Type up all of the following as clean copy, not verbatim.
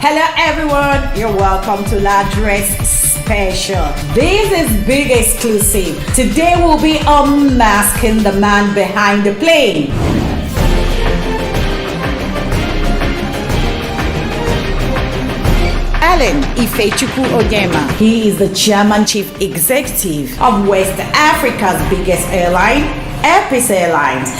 Hello everyone, you're welcome to La Dress Special. This is big exclusive. Today we'll be unmasking the man behind the plane. Ifechukwu Onyema. He is the Chairman Chief Executive of West Africa's biggest airline, Airlines.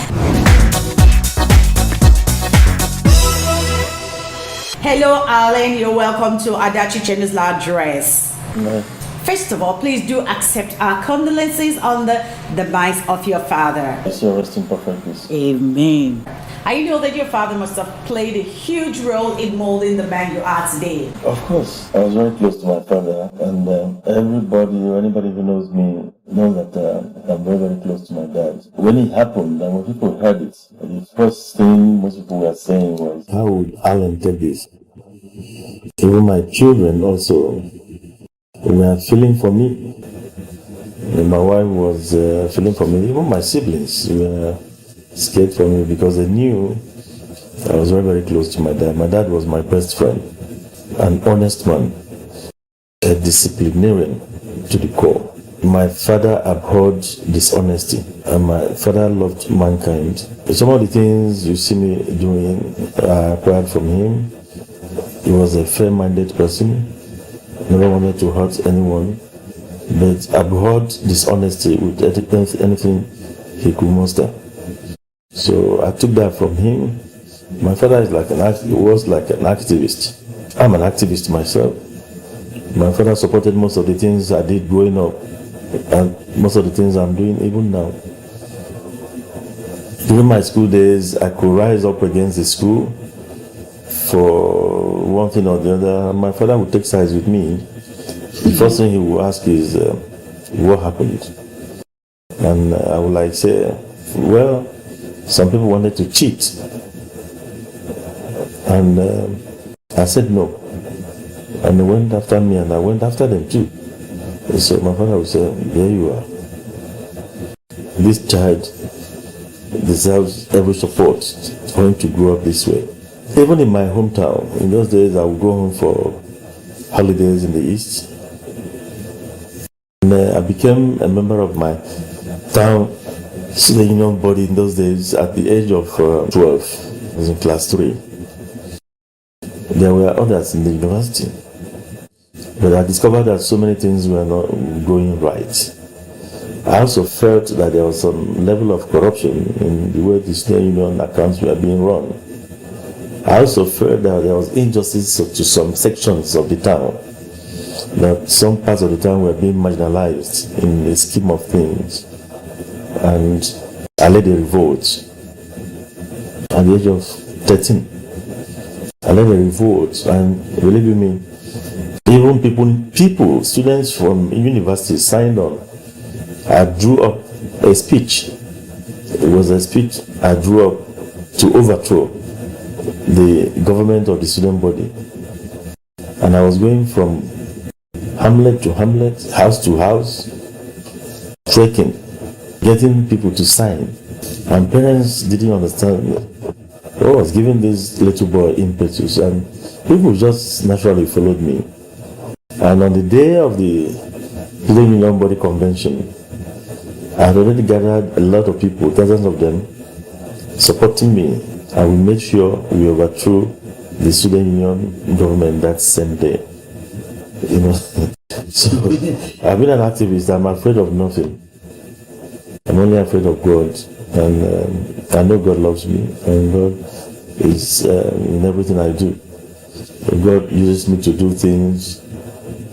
Hello, Alan. You're welcome to Adachi Channel's La Dress. No. First of all, please do accept our condolences on the demise of your father. So rest in perfect peace. Amen. I know that your father must have played a huge role in molding the man you are today. Of course, I was very close to my father, and everybody or anybody who knows me knows that I'm very, very close to my dad. When it happened, and when people heard it, the first thing most people were saying was, "How would Alan take this?" Even my children also were feeling for me. And my wife was feeling for me. Even my siblings were scared for me because they knew I was very, very close to my dad. My dad was my best friend, an honest man, a disciplinarian to the core. My father abhorred dishonesty, and my father loved mankind. Some of the things you see me doing are acquired from him. He was a fair-minded person, never wanted to hurt anyone, but abhorred dishonesty with anything he could muster. So I took that from him. My father was like an activist. I'm an activist myself. My father supported most of the things I did growing up, and most of the things I'm doing even now. During my school days, I could rise up against the school for one thing or the other. My father would take sides with me. The first thing he would ask is, what happened? And I would say, well, some people wanted to cheat. And I said no. And they went after me, and I went after them too. So my father would say, there you are. This child deserves every support for him to grow up this way. Even in my hometown, in those days, I would go home for holidays in the East. And I became a member of my town student union body in those days at the age of 12. I was in class 3. There were others in the university. But I discovered that so many things were not going right. I also felt that there was some level of corruption in the way the student union accounts were being run. I also felt that there was injustice to some sections of the town, that some parts of the town were being marginalized in the scheme of things. And I led a revolt at the age of 13. I led a revolt, and believe you me, even students from universities signed on. I drew up a speech. It was a speech I drew up to overthrow the government of the student body. And I was going from hamlet to hamlet, house to house, trekking, getting people to sign. And parents didn't understand. I was giving this little boy impetus, and people just naturally followed me. And on the day of the Student Union Body Convention, I had already gathered a lot of people, dozens of them, supporting me, and we made sure we overthrew the Student Union government that same day. So I've been an activist. I'm afraid of nothing. I'm only afraid of God, and I know God loves me, and God is in everything I do. God uses me to do things.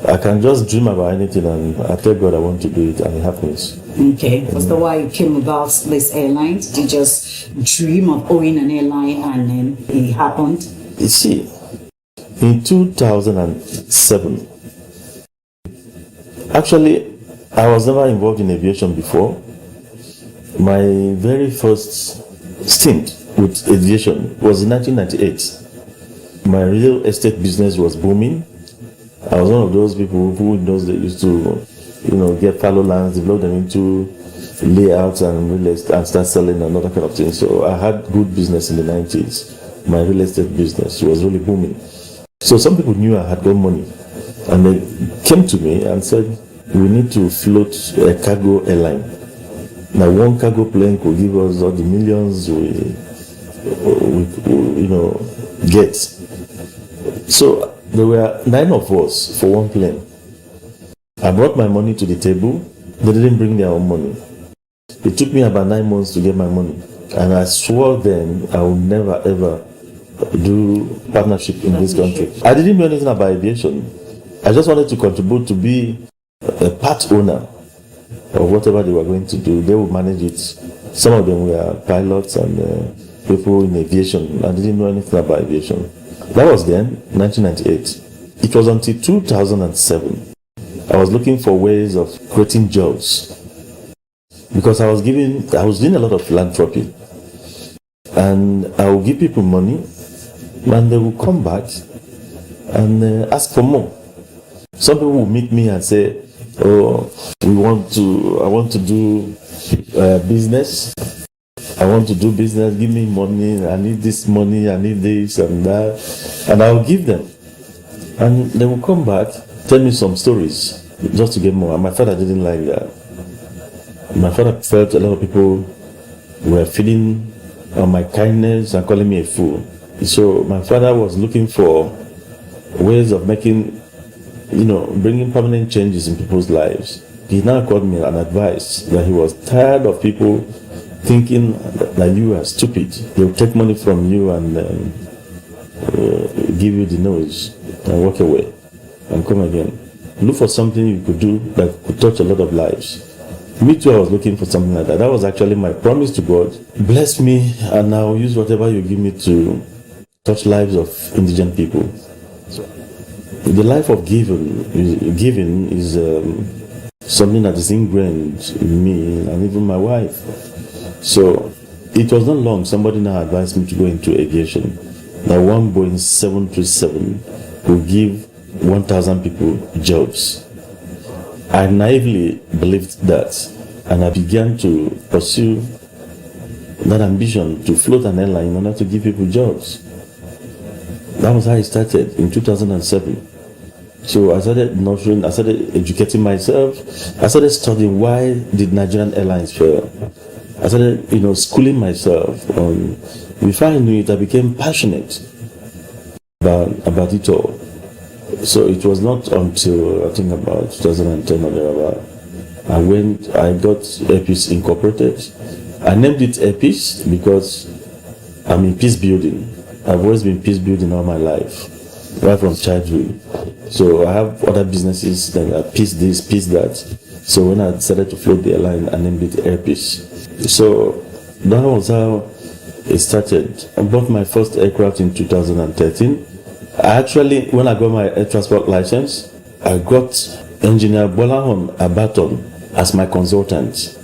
I can just dream about anything, and I tell God I want to do it, and it happens. Okay, first of all, you came about this airlines. Did you just dream of owning an airline, and then it happened? You see, in 2007, actually, I was never involved in aviation before. My very first stint with aviation was in 1998. My real estate business was booming. I was one of those people who in those days used to, get fallow lands, develop them into layouts and real estate, and start selling and other kind of things. So I had good business in the 90s. My real estate business was really booming. So some people knew I had got money, and they came to me and said, we need to float a cargo airline. Now one cargo plane could give us all the millions we get. So there were 9 of us for one plane. I brought my money to the table. They didn't bring their own money. It took me about 9 months to get my money. And I swore then I would never ever do partnership in this country. I didn't know anything about aviation. I just wanted to contribute to be a part owner of whatever they were going to do. They would manage it. Some of them were pilots and people in aviation. I didn't know anything about aviation. That was then, 1998. It was until 2007. I was looking for ways of creating jobs because I was doing a lot of philanthropy, and I would give people money and they would come back and ask for more. Some people would meet me and say, oh, I want to do business. I want to do business, give me money, I need this money, I need this and that. And I'll give them. And they will come back, tell me some stories just to get more. And my father didn't like that. My father felt a lot of people were feeding on my kindness and calling me a fool. So my father was looking for ways of bringing permanent changes in people's lives. He now called me and advised that he was tired of people thinking that you are stupid. They'll take money from you and give you the nose and walk away and come again. Look for something you could do that could touch a lot of lives. Me too, I was looking for something like that. That was actually my promise to God. Bless me and I'll use whatever you give me to touch lives of indigent people. The life of giving is something that is ingrained in me and even my wife. So it was not long, somebody now advised me to go into aviation. Now one Boeing 737 will give 1,000 people jobs. I naively believed that, and I began to pursue that ambition to float an airline in order to give people jobs. That was how I started in 2007. So I started educating myself. I started studying why did Nigerian Airlines fail. I started, schooling myself. Before I knew it, I became passionate about it all. So it was not until I think about 2010 or thereabout, I got Airpeace Incorporated. I named it Airpeace because I'm in peace building. I've always been peace building all my life, right from childhood. So I have other businesses that are peace this, peace that. So when I decided to float the airline, I named it Airpeace. So that was how it started. I bought my first aircraft in 2013. When I got my air transport license, I got Engineer Bolahon Abaton as my consultant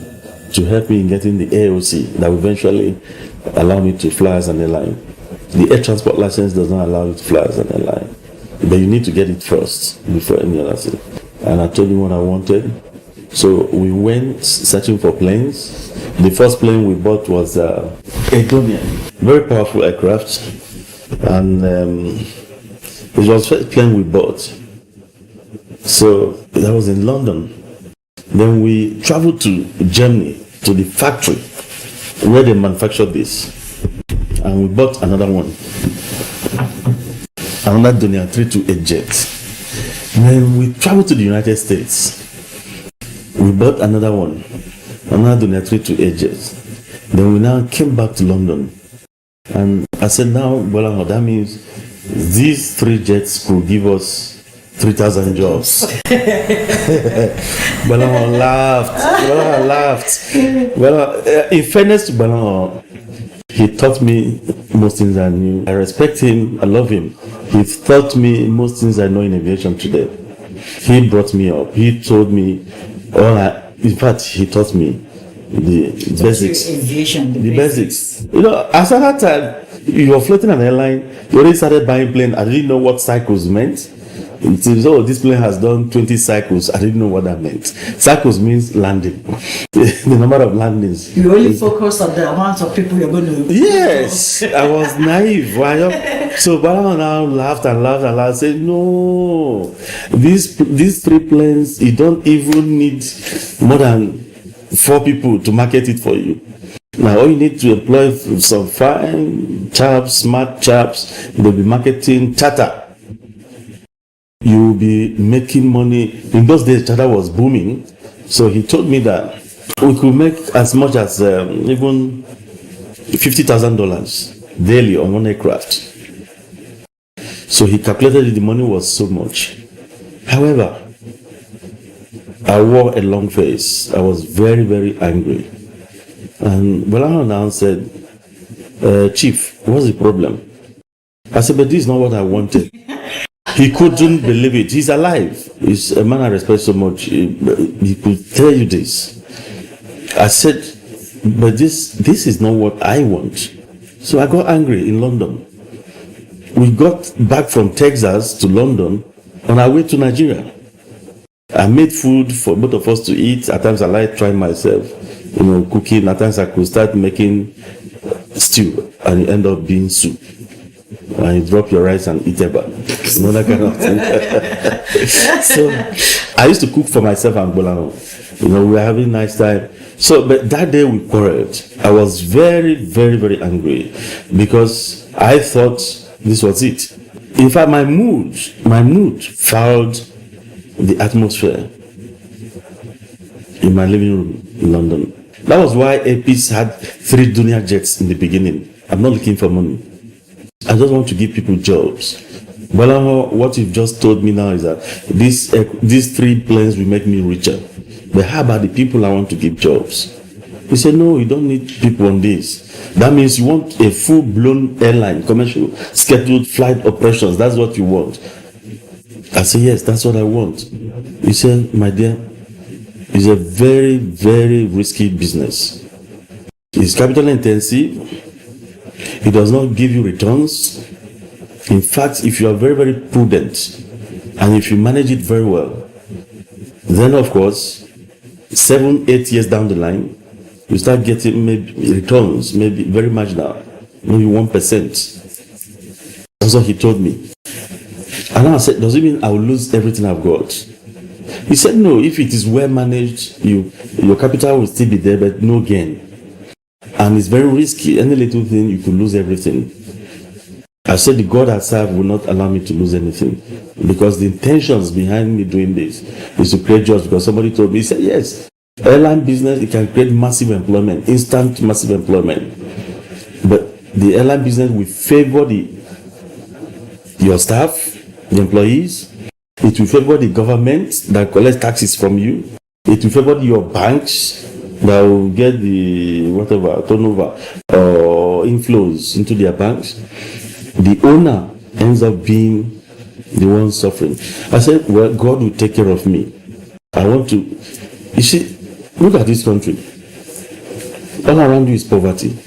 to help me in getting the AOC that will eventually allow me to fly as an airline. The air transport license does not allow you to fly as an airline, but you need to get it first before any other thing. And I told him what I wanted. So we went searching for planes. The first plane we bought was a Ethiopian, very powerful aircraft, and it was the first plane we bought. So that was in London. Then we traveled to Germany, to the factory where they manufactured this, and we bought another one, another Donia 328 jet. Then we traveled to the United States. We bought another one, another Donia 328 jet. Then we now came back to London, and I said, now, well, that means these 3 jets could give us 3,000 jobs. Balon laughed. Well, in fairness to Balon, he taught me most things I knew. I respect him, I love him. He taught me most things I know in aviation today. He brought me up. He told me in fact, he taught me the basics. Aviation, the basics. As at that time, you were floating an airline, you already started buying plane. I didn't know what cycles meant. It seems, oh, this plane has done 20 cycles. I didn't know what that meant. Cycles means landing. The number of landings. You only focus on the amount of people you're going to. Yes, I was naive. So Bala now laughed and laughed and laughed. Said, no, these 3 planes, you don't even need more than 4 people to market it for you. Now all you need to employ some fine chaps, smart chaps. They'll be marketing charter. You will be making money. In those days, charter was booming. So he told me that we could make as much as even $50,000 daily on one aircraft. So he calculated the money was so much. However, I wore a long face. I was very, very angry. And Bola now said, Chief, what's the problem? I said, but this is not what I wanted. He couldn't believe it. He's alive. He's a man I respect so much. He could tell you this. I said, but this is not what I want. So I got angry in London. We got back from Texas to London on our way to Nigeria. I made food for both of us to eat. At times I like trying myself, cooking. At times I could start making stew and it end up being soup. And you drop your rice and eat eba. That kind of thing. So I used to cook for myself and Bolano. We were having a nice time. So, but that day we quarreled. I was very, very, very angry because I thought this was it. In fact, my mood fouled the atmosphere in my living room in London. That was why APs had 3 Dunia jets in the beginning. I'm not looking for money. I just want to give people jobs. But what you've just told me now is that these 3 planes will make me richer. But how about the people I want to give jobs? He said, no, you don't need people on this. That means you want a full-blown airline, commercial, scheduled flight operations. That's what you want. I said, yes, that's what I want. He said, my dear, it's a very, very risky business. It's capital intensive. It does not give you returns. In fact, if you are very, very prudent and if you manage it very well, then of course, 7-8 years down the line, you start getting maybe returns, maybe very marginal, maybe 1%. That's what he told me. And I said, does it mean I will lose everything I've got? He said, no, if it is well managed, your capital will still be there, but no gain. And it's very risky. Any little thing, you could lose everything. I said, the God I serve will not allow me to lose anything. Because the intentions behind me doing this is to create jobs. Because somebody told me, he said, yes, airline business, it can create massive employment, instant massive employment. But the airline business will favor your staff, the employees. It will favor the government that collects taxes from you. It will favor your banks that will get the turnover or inflows into their banks. The owner ends up being the one suffering. I said, well, God will take care of me. I want to, you see, look at this country. All around you is poverty.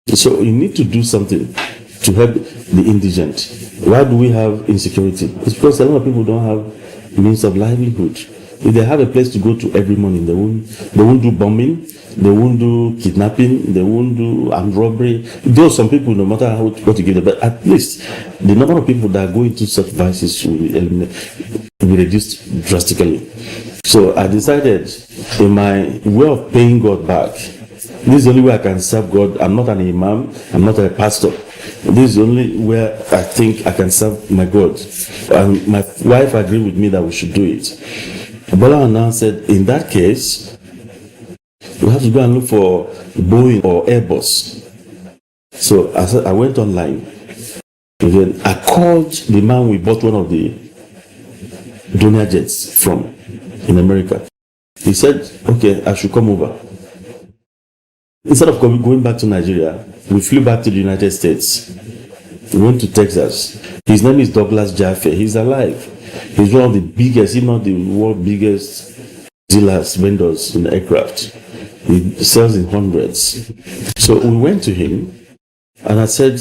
So you need to do something to help the indigent. Why do we have insecurity? It's because a lot of people don't have means of livelihood. If they have a place to go to every morning, they won't do bombing, they won't do kidnapping, they won't do armed robbery. Though some people, no matter what you give them, but at least the number of people that go into such vices will be reduced drastically. So I decided, in my way of paying God back, this is the only way I can serve God. I'm not an imam, I'm not a pastor. This is the only way I think I can serve my God. And my wife agreed with me that we should do it. Bola now said, in that case, we have to go and look for Boeing or Airbus. So I went online. And then I called the man we bought one of the Dunia jets from in America. He said, okay, I should come over. Instead of going back to Nigeria, we flew back to the United States. We went to Texas. His name is Douglas Jaffe. He's alive. He's one of the biggest, if not the world's biggest dealers, vendors in aircraft. He sells in hundreds. So we went to him and I said,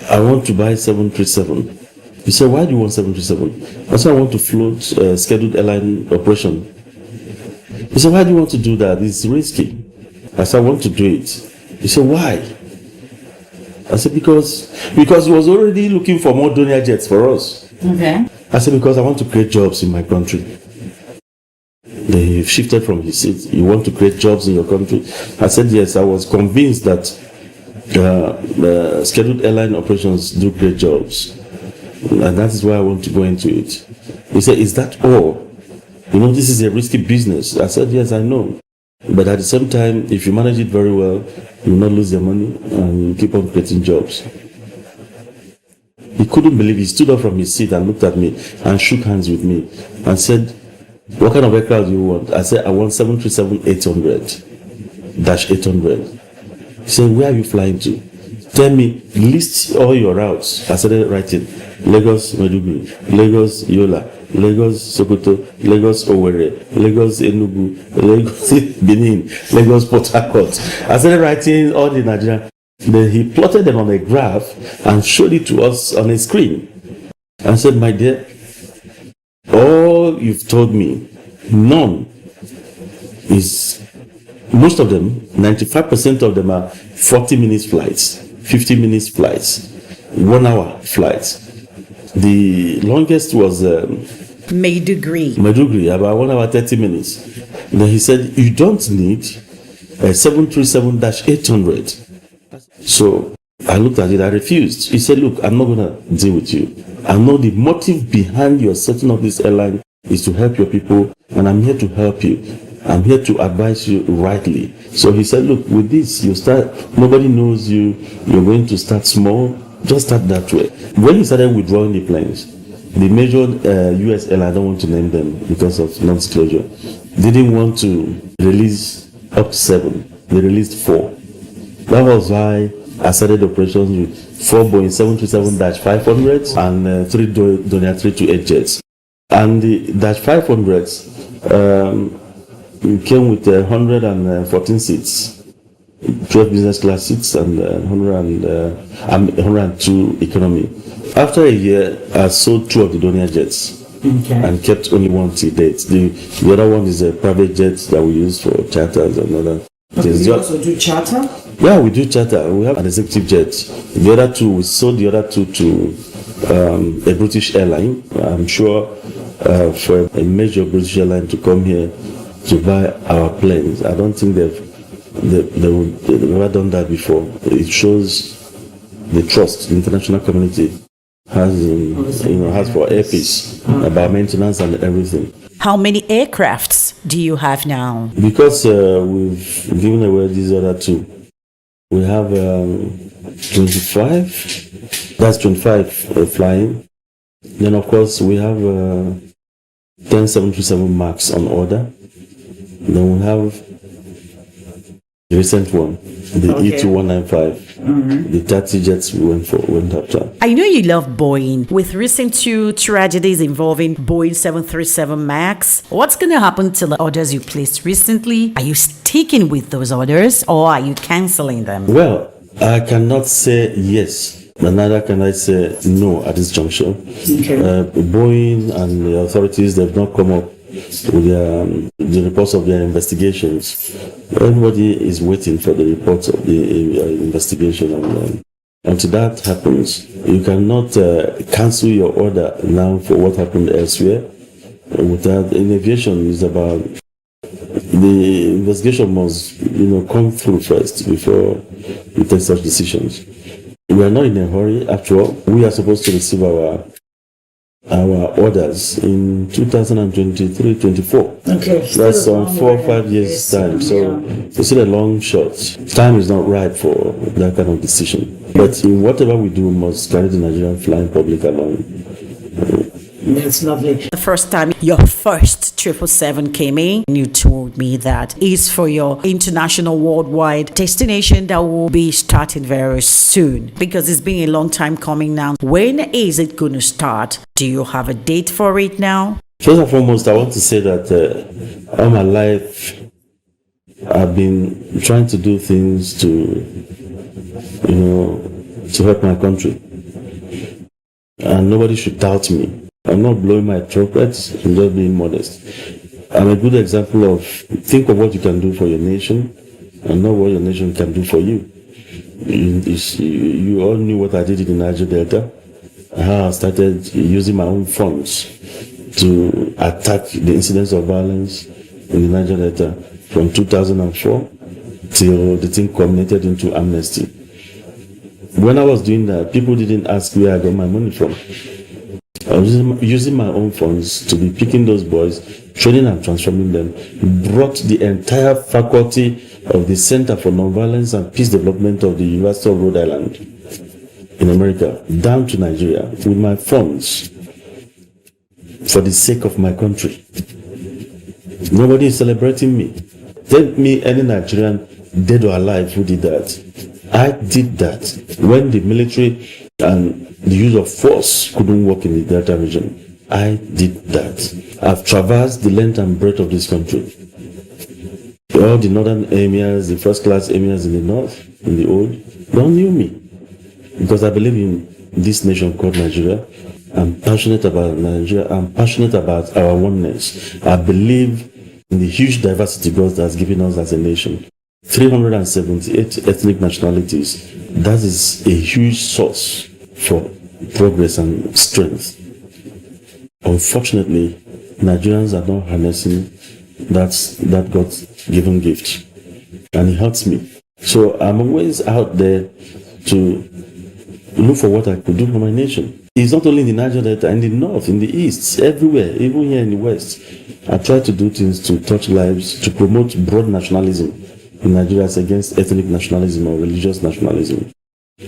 I want to buy 737. He said, why do you want 737? I said, I want to float scheduled airline operation. He said, why do you want to do that? It's risky. I said, I want to do it. He said, why? I said, because he was already looking for more Donia jets for us. Okay. I said, because I want to create jobs in my country. They shifted from his seat. You want to create jobs in your country? I said, yes. I was convinced that scheduled airline operations do create jobs. And that is why I want to go into it. He said, is that all? You know, this is a risky business. I said, yes, I know. But at the same time, if you manage it very well, you will not lose your money and you keep on creating jobs. He couldn't believe it. He stood up from his seat and looked at me and shook hands with me and said, what kind of aircraft do you want? I said, I want 737-800. He said, where are you flying to? Tell me, list all your routes. I started writing. Lagos, Maiduguri, Lagos, Yola, Lagos, Sokoto, Lagos, Owerri, Lagos, Enugu, Lagos, Benin, Lagos, Port Harcourt. I started writing all the Nigerian. Then he plotted them on a graph and showed it to us on a screen. And said, my dear, all you've told me, none is, most of them, 95% of them are 40 minutes flights, 50 minutes flights, 1 hour flights. The longest was Maiduguri, about 1 hour 30 minutes. Then he said, you don't need a 737-800. So I looked at it, I refused. He said, look, I'm not going to deal with you. I know the motive behind your setting up this airline is to help your people, and I'm here to help you. I'm here to advise you rightly. So he said, look, with this, you start, nobody knows you, you're going to start small, just start that way. When he started withdrawing the planes, the major US airline, I don't want to name them because of non-disclosure, didn't want to release up to 7. They released 4. That was why I started operations with 4 Boeing 737-500s and 3 Donia 328 jets. And the Dash 500s came with 114 seats, 12 business class seats, and 102 economy. After a year, I sold 2 of the Donia jets. Okay. And kept only 1 till date. The other one is a private jet that we use for charters and other. Okay, you also do charter? Yeah, we do charter. We have an executive jet. The other 2, we sold the other 2 to a British airline. I'm sure for a major British airline to come here to buy our planes, I don't think they've never done that before. It shows the trust the international community has for Air Peace about maintenance and everything. How many aircrafts do you have now? Because we've given away these other 2, we have 25. That's 25 flying. Then of course we have 10 737 MAX on order. Then we have the recent one, the E2195. The 30 jets we went after. I know you love Boeing. With recent 2 tragedies involving Boeing 737 MAX, what's going to happen to the orders you placed recently? Are you sticking with those orders or are you canceling them? Well, I cannot say yes, but neither can I say no at this juncture. Okay. Boeing and the authorities, they've not come up with the reports of their investigations. Everybody is waiting for the reports of the investigation, and until that happens, you cannot cancel your order now for what happened elsewhere. Without in aviation, is about the investigation must come through first before you take such decisions. We are not in a hurry. After all, we are supposed to receive our orders in 2023-24. Okay. That's on 4 or 5 years time. So it's still a long shot. Time is not right for that kind of decision. But in whatever we do, we must carry the Nigerian flying public along. That's lovely. The first time your first 777 came in, you told me that it's for your international worldwide destination that will be starting very soon, because it's been a long time coming now. When is it going to start? Do you have a date for it now? First and foremost, I want to say that all my life I've been trying to do things to help my country. and nobody should doubt me. I'm not blowing my trumpet, I'm just being modest. I'm a good example of think of what you can do for your nation and not what your nation can do for you. You all knew what I did in the Niger Delta, how I started using my own funds to attack the incidents of violence in the Niger Delta from 2004 till the thing culminated into amnesty. When I was doing that, people didn't ask where I got my money from. I was using my own funds to be picking those boys, training and transforming them, brought the entire faculty of the Center for Nonviolence and Peace Development of the University of Rhode Island in America down to Nigeria with my funds for the sake of my country. Nobody is celebrating me. Tell me any Nigerian, dead or alive, who did that. I did that when the military and the use of force couldn't work in the Delta region. I did that. I've traversed the length and breadth of this country. All the northern emirs, the first class emirs in the north, in the old, they all knew me. Because I believe in this nation called Nigeria. I'm passionate about Nigeria. I'm passionate about our oneness. I believe in the huge diversity God has given us as a nation. 378 ethnic nationalities. That is a huge source for progress and strength. Unfortunately, Nigerians are not harnessing that God-given gift. And it hurts me. So I'm always out there to look for what I could do for my nation. It's not only in the Niger Delta, in the north, in the east, everywhere, even here in the west. I try to do things to touch lives, to promote broad nationalism in Nigeria against ethnic nationalism or religious nationalism.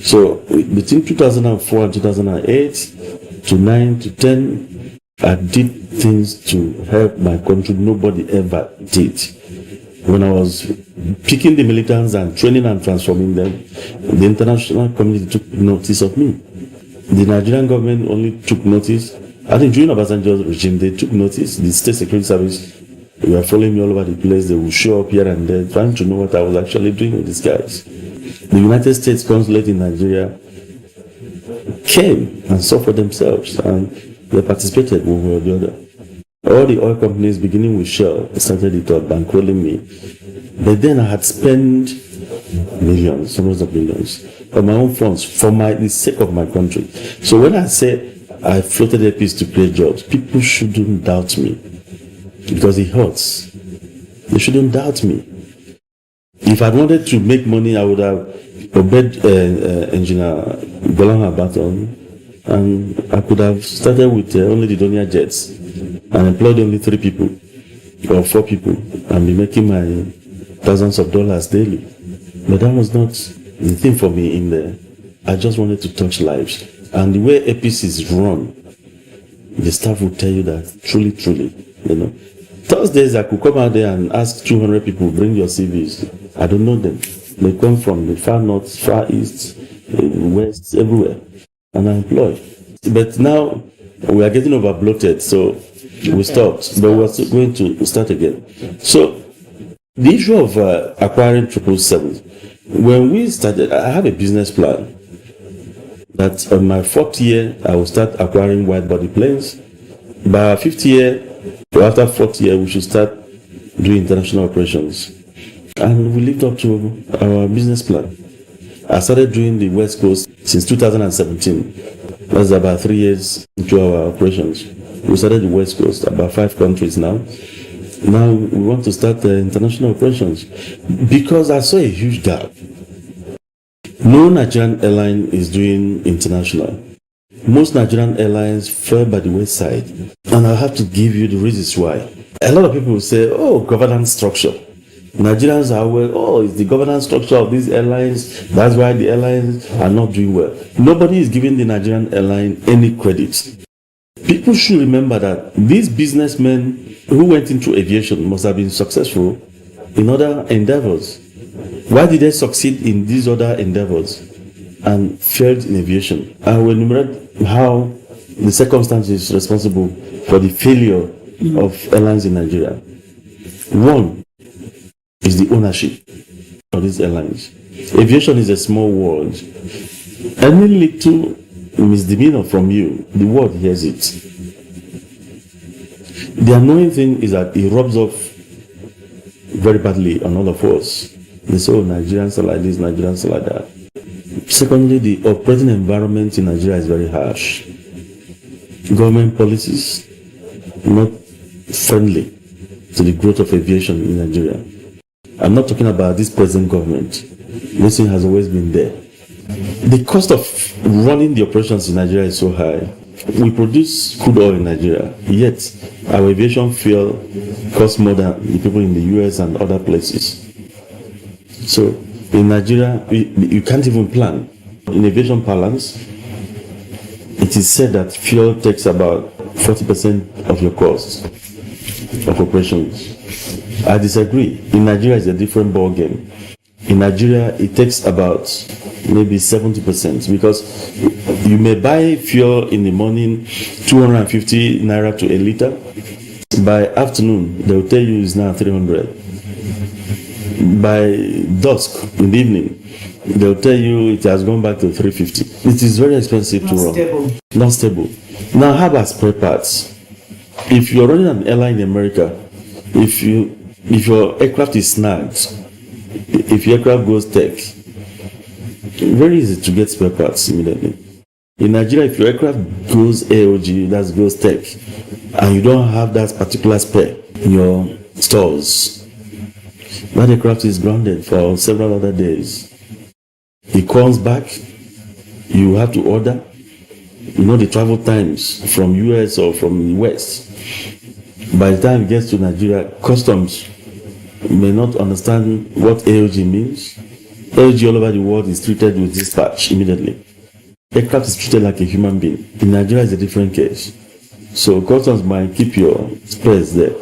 So between 2004 and 2008 to 9 to 10, I did things to help my country nobody ever did. When I was picking the militants and training and transforming them, the international community took notice of me. The Nigerian government only took notice. I think during Obasanjo's regime, they took notice. The State Security Service were following me all over the place. They would show up here and there, trying to know what I was actually doing with these guys. The United States Consulate in Nigeria came and saw for themselves, and they participated one way or the other. All the oil companies, beginning with Shell, started it up, bankrolling me. But then I had spent millions, hundreds of millions, of my own funds for the sake of my country. So when I say I floated a piece to create jobs, people shouldn't doubt me because it hurts. They shouldn't doubt me. If I wanted to make money, I would have obeyed Engineer Bolan Baton, and I could have started with only the Donia jets and employed only 3 people or 4 people and be making my thousands of dollars daily. But that was not the thing for me in there. I just wanted to touch lives. And the way APCs run, the staff will tell you that truly, Thursdays I could come out there and ask 200 people, bring your CVs. I don't know them. They come from the far north, far east, west, everywhere. And I employ. But now we are getting over bloated, so we stopped. But we're still going to start again. So the issue of acquiring 777, when we started, I have a business plan that on my 4th year, I will start acquiring wide-body planes. By our 5th year, or after 4th year, we should start doing international operations. And we lived up to our business plan. I started doing the West Coast since 2017. That's about 3 years into our operations. We started the West Coast, about 5 countries now. Now we want to start international operations because I saw a huge gap. No Nigerian airline is doing international. Most Nigerian airlines fell by the wayside. And I have to give you the reasons why. A lot of people will say, oh, governance structure. Nigerians are aware, oh, it's the governance structure of these airlines. That's why the airlines are not doing well. Nobody is giving the Nigerian airline any credit. People should remember that these businessmen who went into aviation must have been successful in other endeavors. Why did they succeed in these other endeavors and failed in aviation? I will enumerate how the circumstances responsible for the failure of airlines in Nigeria. One is the ownership of these airlines. Aviation is a small world. Any little misdemeanor from you, the world hears it. The annoying thing is that it rubs off very badly on all of us. They say, oh, Nigerians are like this, Nigerians are like that. Secondly, the operating environment in Nigeria is very harsh. Government policies not friendly to the growth of aviation in Nigeria. I'm not talking about this present government. This thing has always been there. The cost of running the operations in Nigeria is so high. We produce crude oil in Nigeria, yet our aviation fuel costs more than the people in the US and other places. So in Nigeria, you can't even plan. In aviation parlance, it is said that fuel takes about 40% of your cost of operations. I disagree. In Nigeria, it's a different ball game. In Nigeria, it takes about maybe 70% because you may buy fuel in the morning 250 naira to a liter. By afternoon, they will tell you it's now 300. By dusk in the evening, they'll tell you it has gone back to 350. It is very expensive to run. Not stable. Now, how about spare parts? If you're running an airline in America, if your aircraft is snagged, if your aircraft goes tech, very easy to get spare parts immediately. In Nigeria, if your aircraft goes AOG, that goes tech, and you don't have that particular spare in your stores, that aircraft is grounded for several other days. It comes back, you have to order. You know the travel times from US or from the West. By the time it gets to Nigeria, customs may not understand what AOG means. AOG all over the world is treated with dispatch immediately. Aircraft is treated like a human being. In Nigeria, it's a different case. So customs might keep your spares there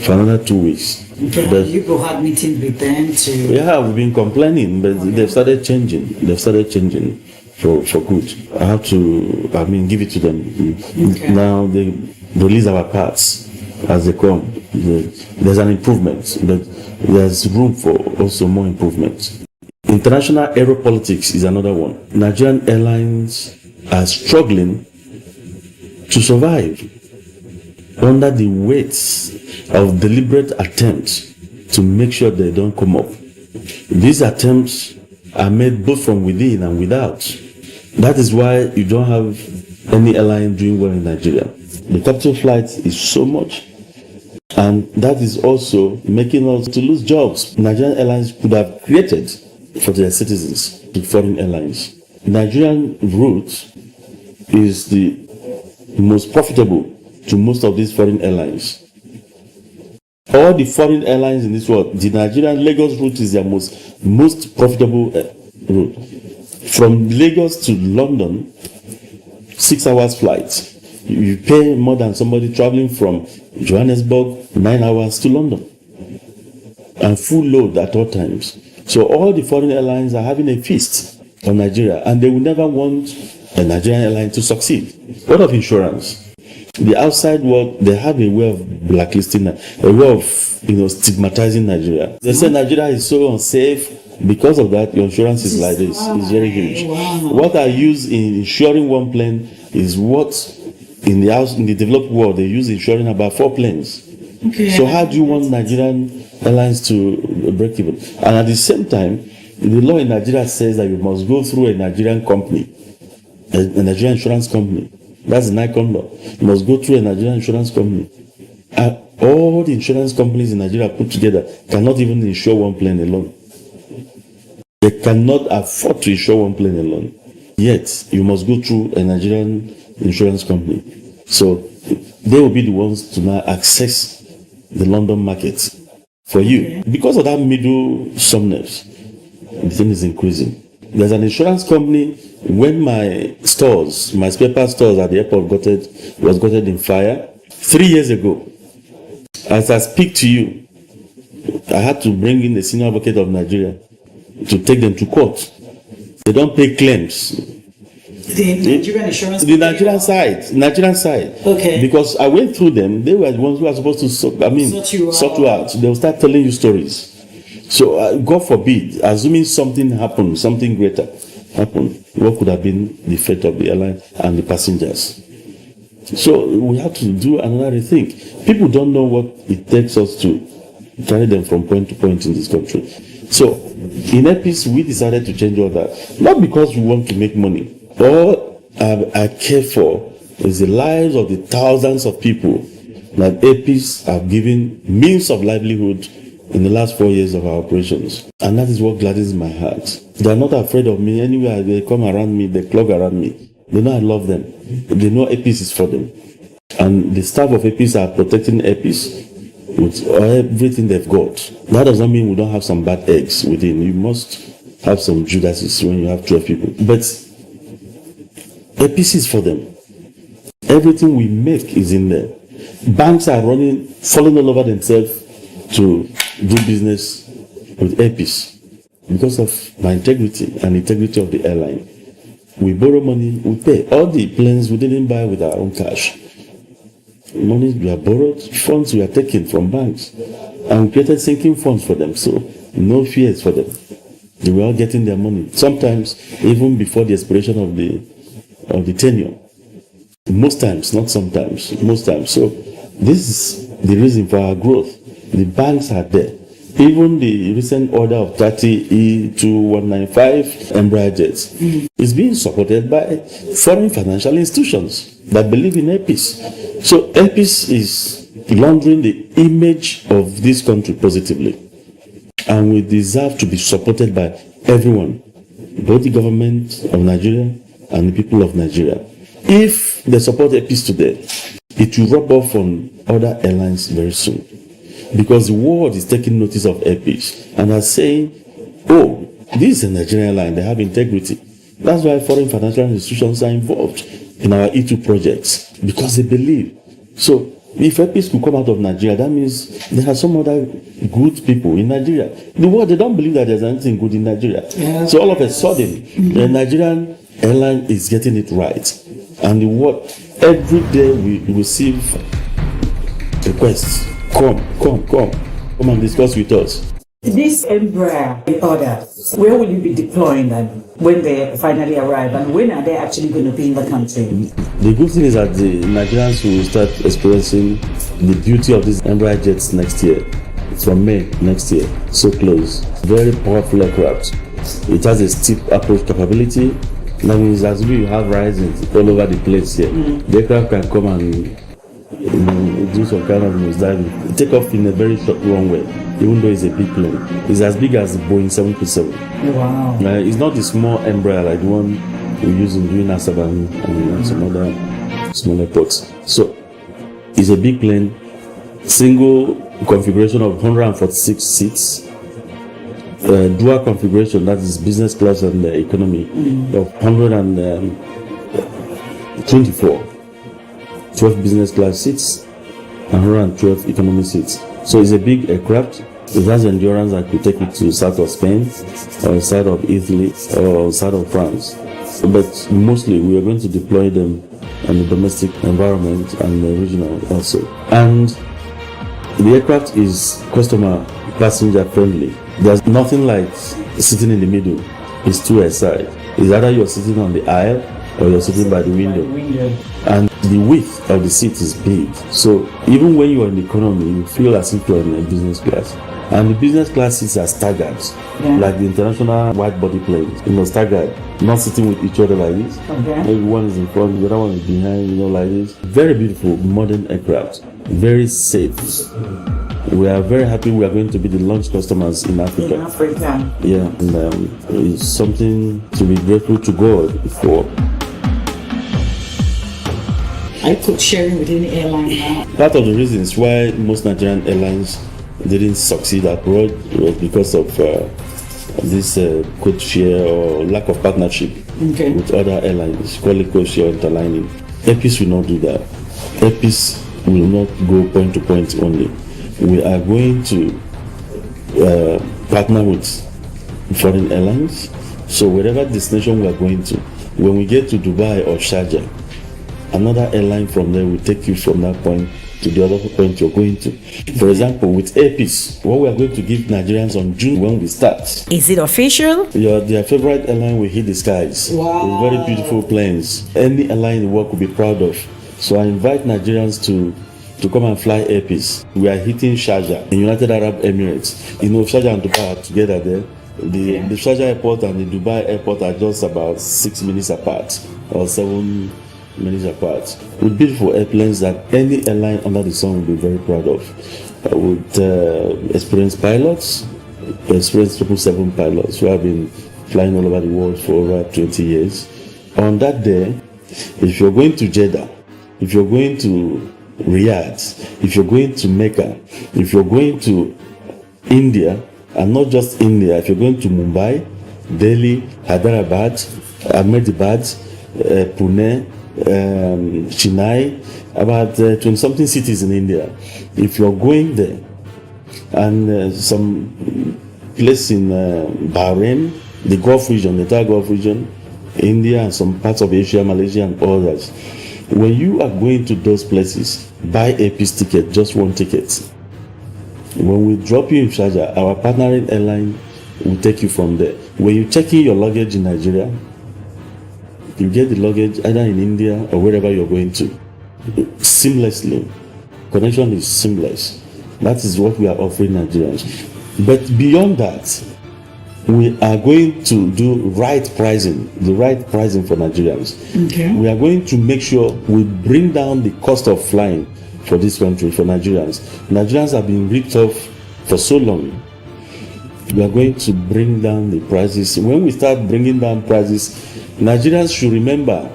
for another 2 weeks. Okay. You go have meetings with them to... Yeah, we've been complaining, but they've started changing. They've started changing for good. I have to, give it to them. Okay. Now they release our parts as they come. There's an improvement, but there's room for also more improvement. International aeropolitics is another one. Nigerian airlines are struggling to survive under the weight of deliberate attempts to make sure they don't come up. These attempts are made both from within and without. That is why you don't have any airline doing well in Nigeria. The capital flight is so much, and that is also making us to lose jobs. Nigerian airlines could have created for their citizens the foreign airlines. Nigerian route is the most profitable to most of these foreign airlines. All the foreign airlines in this world, the Nigerian Lagos route is their most profitable route. From Lagos to London, 6 hours flight. You pay more than somebody traveling from Johannesburg 9 hours to London. And full load at all times. So all the foreign airlines are having a feast on Nigeria, and they will never want a Nigerian airline to succeed. What of insurance? The outside world, they have a way of blacklisting, a way of stigmatizing Nigeria. They say Nigeria is so unsafe. Because of that, your insurance is like this. It's very huge. What I use in insuring one plane is what in the developed world they use insuring about 4 planes. Okay. So how do you want Nigerian airlines to break even? And at the same time, the law in Nigeria says that you must go through a Nigerian company, a Nigerian insurance company. That's the NICON law. You must go through a Nigerian insurance company. And all the insurance companies in Nigeria put together cannot even insure one plane alone. They cannot afford to insure one plane alone. Yet, you must go through a Nigerian insurance company. So, they will be the ones to now access the London market for you. Because of that middle someness, the thing is increasing. There's an insurance company. When my spare part stores at the airport was gutted in fire 3 years ago, as I speak to you, I had to bring in the senior advocate of Nigeria to take them to court. They don't pay claims. The Nigerian insurance. The Nigerian side. Okay. Because I went through them. They were the ones who are supposed to sort you out. They will start telling you stories. So God forbid, assuming something happened, something greater, happened, what could have been the fate of the airline and the passengers? So we have to do another thing. People don't know what it takes us to carry them from point to point in this country. So in EPIS, we decided to change all that. Not because we want to make money. All I care for is the lives of the thousands of people that EPIS have given means of livelihood in the last 4 years of our operations. And that is what gladdens my heart. They are not afraid of me. Anywhere they come around me, they clog around me. They know I love them. They know EPIS is for them. And the staff of EPIS are protecting EPIS with everything they've got. That does not mean we don't have some bad eggs within. You must have some Judases when you have 12 people. But EPIS is for them. Everything we make is in there. Banks are falling all over themselves to do business with EPIS because of my integrity and integrity of the airline. We borrow money, we pay. All the planes we didn't buy with our own cash. Money we are borrowed, funds we are taking from banks. And we created sinking funds for them, so no fears for them. They were all getting their money. Sometimes even before the expiration of the tenure. Most times, not sometimes, most times. So this is the reason for our growth. The banks are there. Even the recent order of 30 E2195 Embraer jets is being supported by foreign financial institutions that believe in EPIS. So EPIS is laundering the image of this country positively. And we deserve to be supported by everyone, both the government of Nigeria and the people of Nigeria. If they support EPIS today, it will rub off on other airlines very soon. Because the world is taking notice of EPIS and are saying, oh, this is a Nigerian airline, they have integrity. That's why foreign financial institutions are involved in our E2 projects, because they believe. So if EPIS could come out of Nigeria, that means there are some other good people in Nigeria. The world, they don't believe that there's anything good in Nigeria. Yeah. So all of a sudden, the Nigerian airline is getting it right. And the world, every day we receive requests. Come and discuss with us. This Embraer order, where will you be deploying them when they finally arrive, and when are they actually going to be in the country? The good thing is that the Nigerians will start experiencing the beauty of these Embraer jets next year. It's from May next year, so close. Very powerful aircraft. It has a steep approach capability. That means as we have risings all over the place here, the aircraft can come and do some kind of nose diving, take off in a very short runway, even though it's a big plane. It's as big as the Boeing 737. Wow. It's not the small Embraer like the one we use in doing Asaba and some other small airports. So it's a big plane, single configuration of 146 seats, dual configuration, that is business class and economy, of 124. 12 business class seats and 112 economy seats. So it's a big aircraft. It has endurance that could take it to south of Spain, or side of Italy, or side of France. But mostly we are going to deploy them in the domestic environment and the regional also. And the aircraft is customer passenger friendly. There's nothing like sitting in the middle. It's two aside. It's either you're sitting on the aisle or you're sitting by the window. And the width of the seat is big. So even when you're in the economy, you feel as if you're in a business class. And the business class seats are staggered, like the international wide body planes. Staggered, not sitting with each other like this. Okay. Maybe one is in front, the other one is behind, like this. Very beautiful, modern aircraft. Very safe. We are very happy we are going to be the launch customers in Africa. Yeah, and it's something to be grateful to God for. I put sharing within the airline now. Part of the reasons why most Nigerian airlines didn't succeed abroad was because of this code share or lack of partnership with other airlines. Call it code share interlining. EPIS will not do that. EPIS will not go point to point only. We are going to partner with foreign airlines. So wherever destination we are going to, when we get to Dubai or Sharjah, another airline from there will take you from that point to the other point you're going to. For example, with Airpeace, what we are going to give Nigerians on June when we start. Is it official? Their favorite airline will hit the skies. Wow. With very beautiful planes. Any airline in the world could be proud of. So I invite Nigerians to come and fly Airpeace. We are hitting Sharjah in United Arab Emirates. You know, Sharjah and Dubai are together there. The Sharjah airport and the Dubai airport are just about 6 minutes apart or 7 minutes apart. With beautiful airplanes that any airline under the sun will be very proud of. With experienced pilots, experienced 777 pilots who have been flying all over the world for over 20 years. On that day, if you're going to Jeddah, if you're going to Riyadh, if you're going to Mecca, if you're going to India, and not just India, if you're going to Mumbai, Delhi, Hyderabad, Ahmedabad, Pune, Chennai, about 20-something cities in India, if you're going there, and some place in Bahrain, the Gulf region, the entire Gulf region, India and some parts of Asia, Malaysia and others, when you are going to those places, buy a Airpeace ticket, just one ticket. When we drop you in Sharjah, our partnering airline will take you from there. When you check in your luggage in Nigeria, you get the luggage either in India or wherever you're going to. Seamlessly. Connection is seamless. That is what we are offering Nigerians. But beyond that, we are going to do the right pricing for Nigerians. Okay. We are going to make sure we bring down the cost of flying for this country, for Nigerians. Nigerians have been ripped off for so long. We are going to bring down the prices. When we start bringing down prices, Nigerians should remember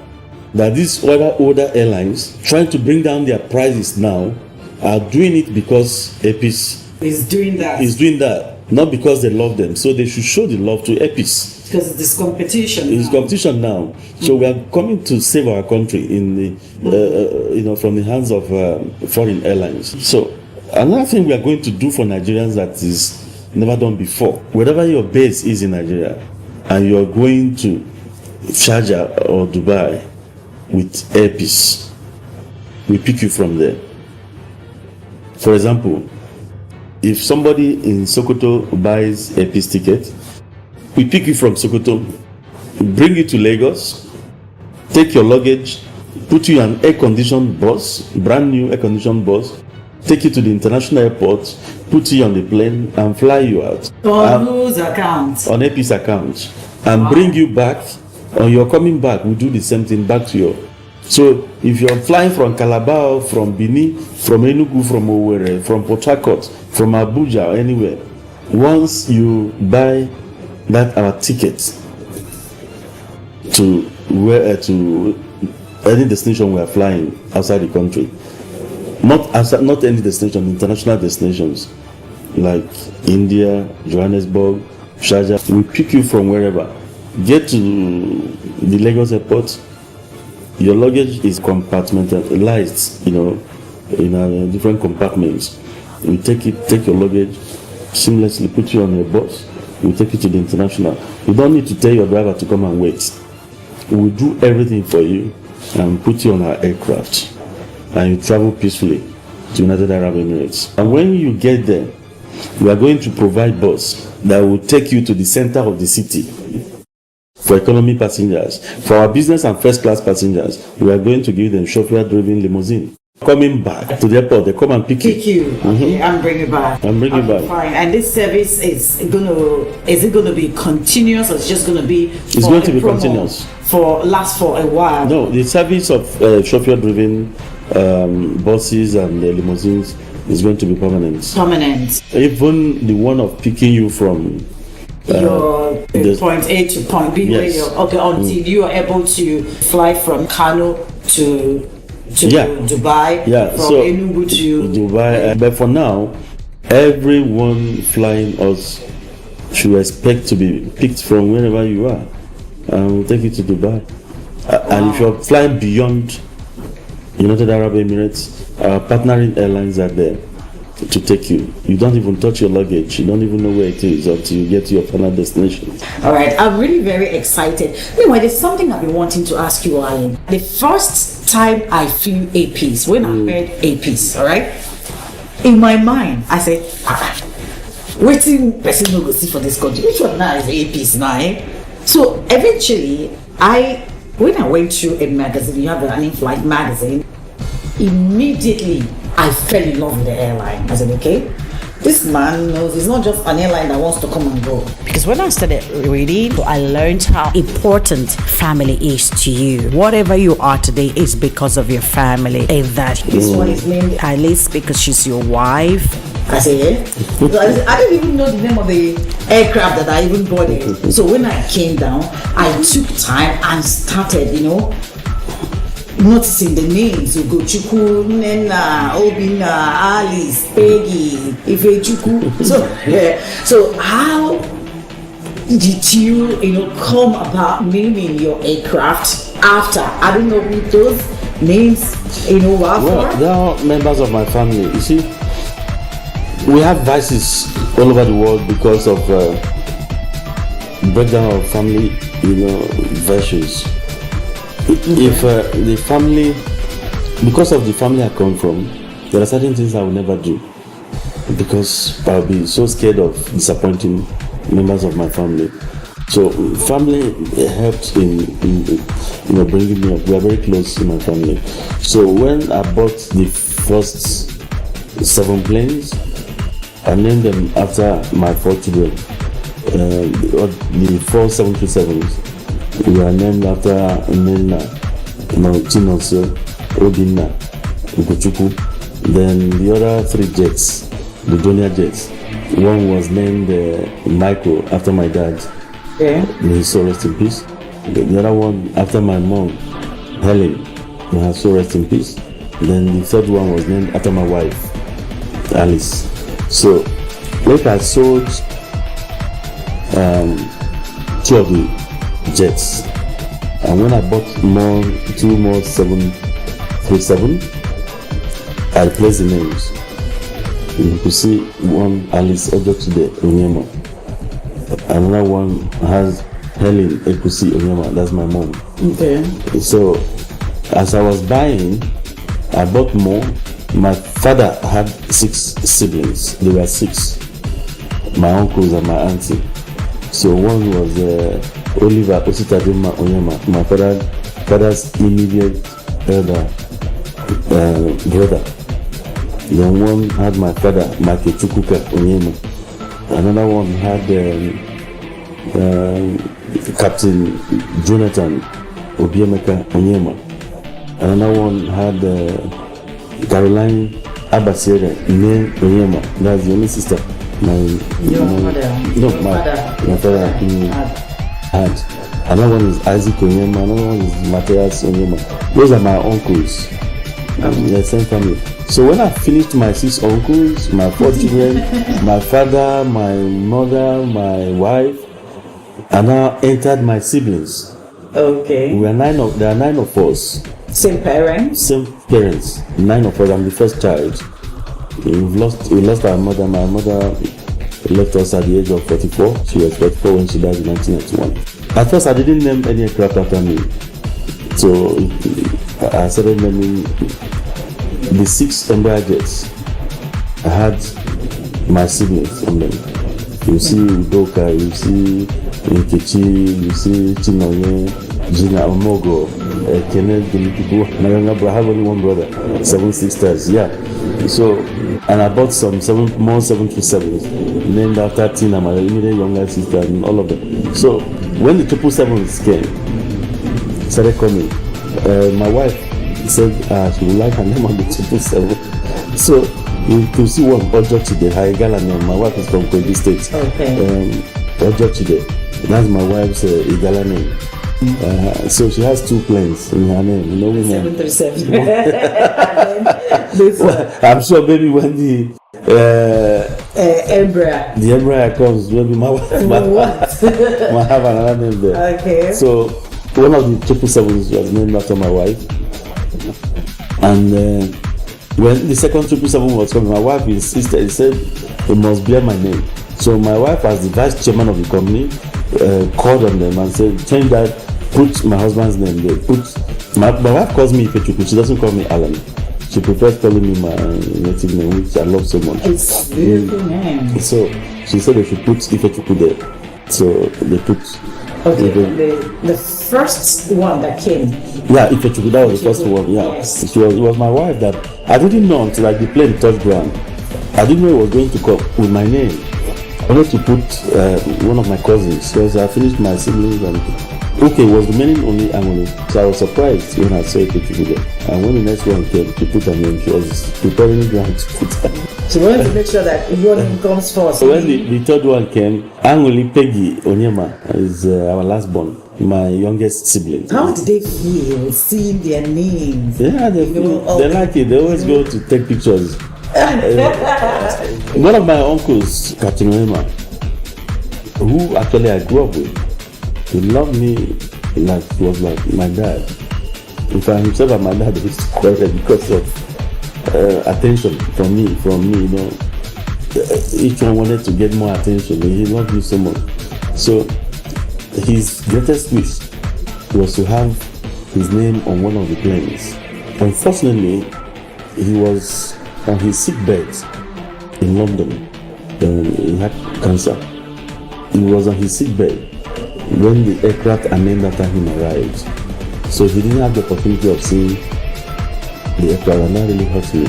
that these older airlines trying to bring down their prices now are doing it because Airpeace Is doing that. Not because they love them. So they should show the love to Airpeace. Because it's competition. It's competition now. So we are coming to save our country in the, from the hands of foreign airlines. So another thing we are going to do for Nigerians that is never done before. Wherever your base is in Nigeria, and you are going to Sharjah or Dubai with Airpeace, we pick you from there. For example, if somebody in Sokoto buys a Airpeace ticket, we pick you from Sokoto, bring you to Lagos, take your luggage, put you in an air-conditioned bus, brand new air-conditioned bus, take you to the international airport, put you on the plane, and fly you out. On whose account? On Airpeace account. And bring you back. On your coming back, we do the same thing back to you. So if you're flying from Calabar, from Benin, from Enugu, from Owerri, from Port Harcourt, from Abuja, or anywhere, once you buy that our ticket to any destination we are flying outside the country, not any destination, international destinations like India, Johannesburg, Sharjah, we pick you from wherever, get to the Lagos airport. Your luggage is compartmentalized, in different compartments. We take your luggage, seamlessly put you on a bus. We take you to the international. You don't need to tell your driver to come and wait. We will do everything for you and put you on our aircraft, and you travel peacefully to United Arab Emirates. And when you get there, we are going to provide bus that will take you to the center of the city. For economy passengers, for our business and first class passengers, we are going to give them chauffeur-driven limousine. Coming back to the airport, they come and pick you. Okay, and bring you back. Fine. And this service is it going to be continuous, or it's just going to be? It's going to be continuous. Last for a while. No, the service of chauffeur-driven buses and limousines is going to be permanent. Even the one of picking you from your point A to point B, yes. Until you are able to fly from Kano to Dubai, from Enugu to Dubai. But for now, everyone flying us should expect to be picked from wherever you are, and we'll take you to Dubai. And if you're flying beyond United Arab Emirates, our partnering airlines are there. to take you. You don't even touch your luggage. You don't even know where it is until you get to your final destination. All right, I'm really very excited. Anyway, there's something I've been wanting to ask you, Alan. The first time I flew a piece, when I heard a piece, all right, in my mind, I said, waiting person no go see for this country. Which one now is a piece now? Eh? So eventually, when I went through a magazine, you have an in-flight magazine, immediately I fell in love with the airline. I said, okay, this man knows it's not just an airline that wants to come and go. Because when I started reading, I learned how important family is to you. Whatever you are today is because of your family. And that this one is named Alice because she's your wife. I say, yeah. I didn't even know the name of the aircraft that I even bought it. So when I came down, I took time and started, noticing the names. Ifechukwu, Nena, Obina, Alice, Peggy, Ifechukwu. So how did you, come about naming your aircraft after? I don't know who those names, Well, they are members of my family. You see, we have vices all over the world because of breakdown of family, virtues. If the family, because of the family I come from, there are certain things I will never do because I'll be so scared of disappointing members of my family. So family helped in bringing me up. We are very close to my family. So when I bought the first 7 planes, I named them after my 4 children. The 4 737s were named after Onyema, Chinonso, Obina, Ifechukwu. Then the other 3 jets, the junior jets, one was named Michael after my dad. Yeah. May his soul rest in peace. The other one after my mom, Helen. May her soul rest in peace. Then the third one was named after my wife, Alice. So later I sold 2 of the jets, and when I bought 2 more 737, I replaced the names. You could see one Alice Onyema Onyema. Another one has Helen Ekusi Onyema. That's my mom. Okay. So as I was buying, I bought more. My father had 6 siblings. There were 6. My uncles and my auntie. So one was Oliver Ositadima Onyema, my father's immediate elder brother. Then one had my father, Ifechukwu Onyema. Another one had Captain Jonathan Obiemeka Onyema. Another one had Caroline Abasiere Onyema. That's the only sister my father had. Another one is Isaac Onyema. Another one is Matthias Onyema. Those are my uncles. The same family. So when I finished my 6 uncles, my 4 children, my father, my mother, my wife, I now entered my siblings. Okay. There are 9 of us. Same parents? Same parents. 9 of us. I'm the first child. We lost our mother. My mother left us at the age of 44. She was 44 when she died in 1991. At first, I didn't name any aircraft after me. So I started naming the 6 Embraer jets. I had my siblings on them. You see Udoka, you see Nkechi, you see Chinonye, Gina Omogo, Kenneth, my younger brother. I have only one brother. 7 sisters. Yeah. So, and I bought some more 737s named after Tina, my immediate younger sister, and all of them. So when the 777s came, started coming, my wife said she would like her name on the 777. So you can see one Ojochide, her Igala name. My wife is from Kogi State. Okay. Ojochide. That's my wife's Igala name. So she has 2 planes in her name. 737. Well, I'm sure maybe when the Embraer comes, maybe my wife might have another name there. Okay. So one of the 777s was named after my wife, and When the second 777 was coming, my wife insisted, he said, it must bear my name. So my wife, as the vice chairman of the company, called on them and said, change that, put my husband's name there. My wife calls me Ifechukwu, she doesn't call me Alan. She prefers calling me my native name, which I love so much. It's a beautiful name. So she said they should put Ifechukwu there. So they put... Okay, the first one that came. Yeah, Ifechukwu, that was the first one, yeah. Yes. It was my wife that... I didn't know until the plane touched ground. I didn't know it was going to come with my name. I wanted to put one of my cousins, because I finished my siblings and... Okay, it was remaining only Angoli. So I was surprised when I saw Ifechukwu there. And when the next one came, she put her name, she was preparing ground to put her. So we wanted to make sure that your name comes first. So when the third one came, Angoli Peggy Onyema is our last born, my youngest sibling. How did they feel seeing their names? Yeah, they like it. They always go to take pictures. One of my uncles, Captain Onyema, who actually I grew up with, he loved me like he was like my dad. In fact, himself and my dad used to quarrel because of attention from me, you know. Each one wanted to get more attention. He loved me so much. So his greatest wish was to have his name on one of the planes. Unfortunately, he was on his sick bed in London. He had cancer. He was on his sick bed when the aircraft named after him arrived. So he didn't have the opportunity of seeing the aircraft, and that really hurt me.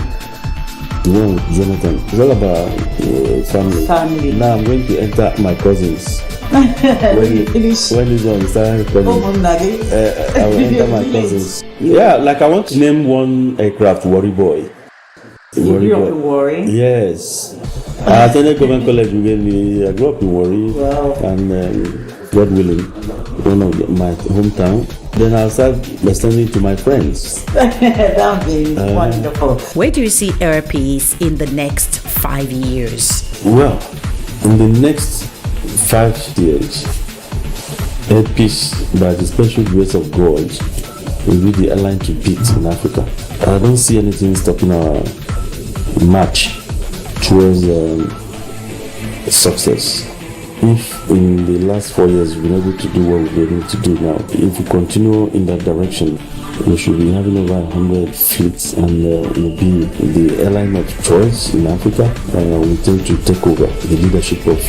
The one with Jonathan. It's all about family. Now I'm going to enter my cousins. when this one started recording, I will enter my cousins. Yeah, like I want to name one aircraft Worry Boy. Worry? Yes. I attended government college. I grew up in Worry. Wow. And God willing, one of my hometown. Then I'll start extending to my friends. That would be wonderful. Where do you see Airpeace in the next 5 years? Well, in the next 5 years, Airpeace, by the special grace of God, will be the airline to beat in Africa. I don't see anything stopping our march towards success. If in the last 4 years we've been able to do what we've been able to do now, if we continue in that direction, we should be having over 100 fleets and we'll be the airline of choice in Africa. We intend to take over the leadership of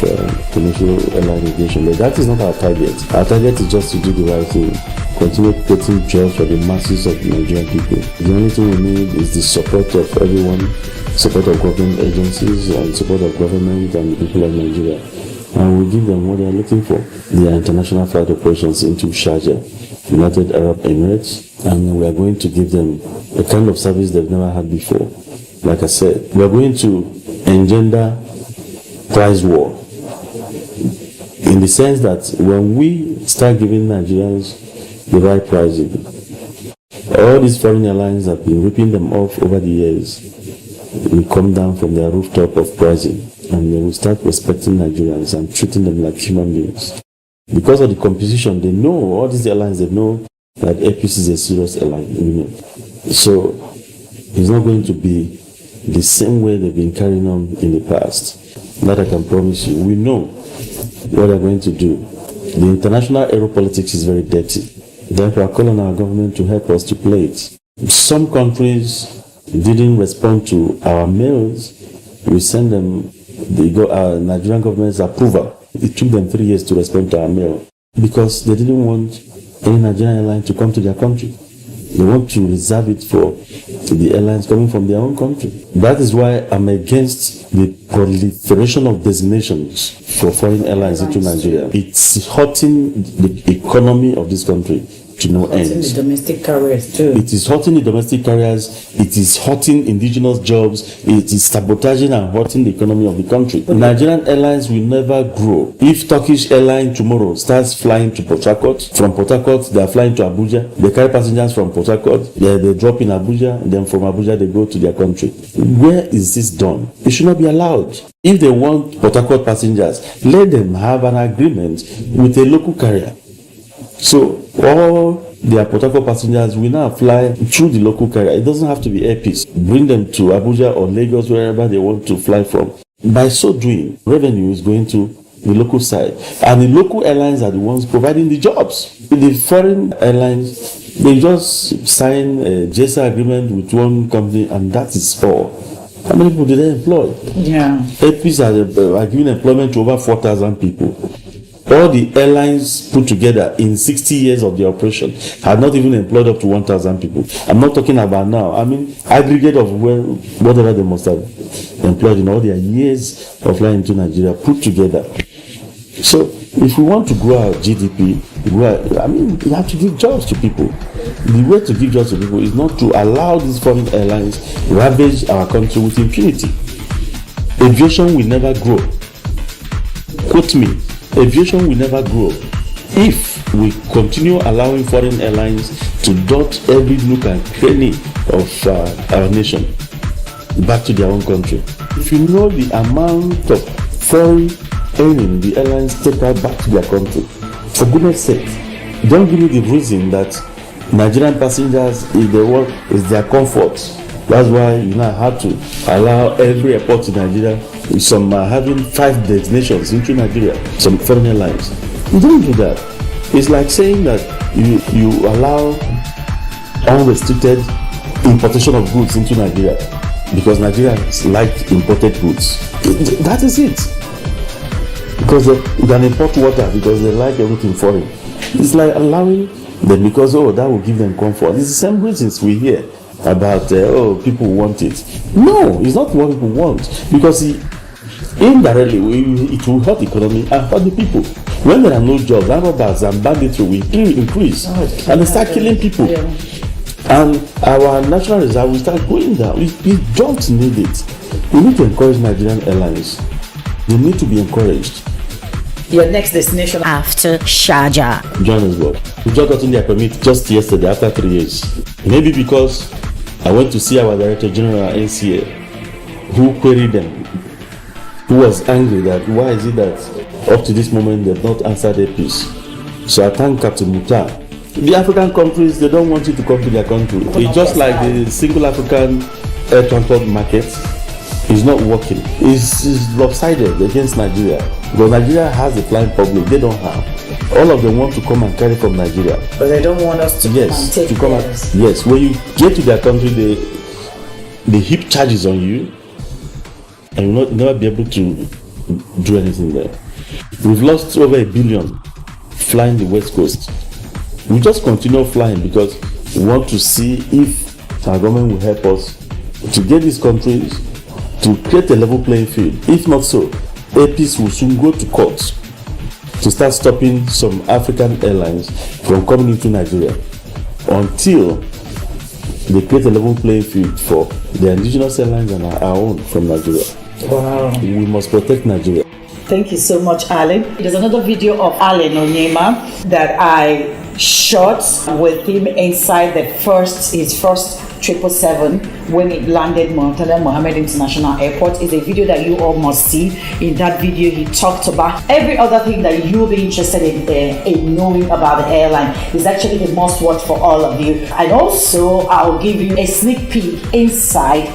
commercial airline aviation. But that is not our target. Our target is just to do the right thing. Continue creating jobs for the masses of Nigerian people. The only thing we need is the support of everyone, support of government agencies and support of government and the people of Nigeria. And we give them what they are looking for. Their international flight operations into Sharjah, United Arab Emirates, and we are going to give them a kind of service they've never had before. Like I said, we are going to engender price war in the sense that when we start giving Nigerians the right pricing, all these foreign airlines have been ripping them off over the years. We come down from their rooftop of pricing and they will start respecting Nigerians and treating them like human beings. Because of the composition, they know, all these airlines, they know that Airpeace is a serious airline. So it's not going to be the same way they've been carrying on in the past. That I can promise you. We know what they're going to do. The international aeropolitics is very dirty. Therefore, I call on our government to help us to play it. Some countries didn't respond to our mails. We send them our Nigerian government's approval. It took them 3 years to respond to our mail because they didn't want any Nigerian airline to come to their country. They want to reserve it for the airlines coming from their own country. That is why I'm against the proliferation of designations for foreign airlines into Nigeria. It's hurting the economy of this country to no end. The domestic carriers too. It is hurting the domestic carriers. It is hurting indigenous jobs. It is sabotaging and hurting the economy of the country. Nigerian airlines will never grow. If Turkish airline tomorrow starts flying to Port Harcourt, from Port Harcourt they are flying to Abuja, they carry passengers from Port Harcourt, they drop in Abuja, then from Abuja they go to their country. Where is this done? It should not be allowed. If they want Port Harcourt passengers, let them have an agreement with a local carrier. So all their Port Harcourt passengers will now fly through the local carrier. It doesn't have to be airpiece. Bring them to Abuja or Lagos, wherever they want to fly from. By so doing, revenue is going to the local side. And the local airlines are the ones providing the jobs. The foreign airlines, they just sign a JSA agreement with one company and that is all. How many people do they employ? Yeah. APs are giving employment to over 4,000 people. All the airlines put together in 60 years of the operation have not even employed up to 1,000 people. I'm not talking about now. I mean, aggregate of whatever they must have employed in all their years of flying into Nigeria put together. So, if we want to grow our GDP, we have to give jobs to people. The way to give jobs to people is not to allow these foreign airlines ravage our country with impunity. Aviation will never grow. Quote me, aviation will never grow if we continue allowing foreign airlines to dot every nook and cranny of our nation back to their own country. If you know the amount of foreign earning the airlines take out back to their country, for goodness sake, don't give me the reason that Nigerian passengers, if they work, is their comfort. That's why you now have to allow every airport in Nigeria. Some are having 5 destinations into Nigeria, some foreign airlines. You don't do that. It's like saying that you allow unrestricted importation of goods into Nigeria because Nigeria like imported goods. That is it. Because you can import water because they like everything foreign. It's like allowing them because that will give them comfort. It's the same reasons we hear about people want it. No, it's not what people want, because indirectly it will hurt the economy and hurt the people. When there are no jobs, robbers and banditry will increase and they start killing people. Yeah. And our national reserve will start going down. We don't need it. We need to encourage Nigerian airlines. They need to be encouraged. Your next destination after Sharjah? Johannesburg. We just got in their permit just yesterday after 3 years. Maybe because I went to see our Director General NCA, who queried them, who was angry that why is it that up to this moment they've not answered their piece. So I thank Captain Muta. The African countries, they don't want you to come to their country. It's just like the single African air transport market is not working. It's lopsided against Nigeria. Because Nigeria has a flying public, they don't have. All of them want to come and carry from Nigeria. But they don't want us to come and take Yes, when you get to their country, they heap charges on you and you'll never be able to do anything there. We've lost over 1 billion flying the West Coast. We just continue flying because we want to see if our government will help us to get these countries to create a level playing field. If not so, APs will soon go to court to start stopping some African airlines from coming into Nigeria until they create a level playing field for the indigenous airlines and our own from Nigeria. Wow. We must protect Nigeria. Thank you so much, Alan. There's another video of Alan Onyema that I shot with him inside his first 777 when it landed Murtala Mohammed International Airport. Is a video that you all must see. In that video, he talked about every other thing that you'll be interested in knowing about the airline. It's actually a must watch for all of you. And also, I'll give you a sneak peek inside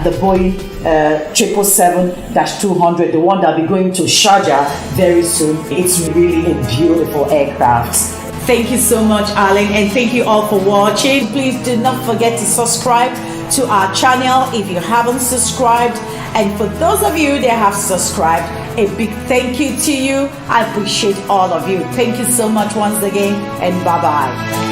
the Boeing 777-200, the one that'll be going to Sharjah very soon. It's really a beautiful aircraft. Thank you so much, Alan, and thank you all for watching. Please do not forget to subscribe to our channel if you haven't subscribed. And for those of you that have subscribed, a big thank you to you. I appreciate all of you. Thank you so much once again, and bye-bye.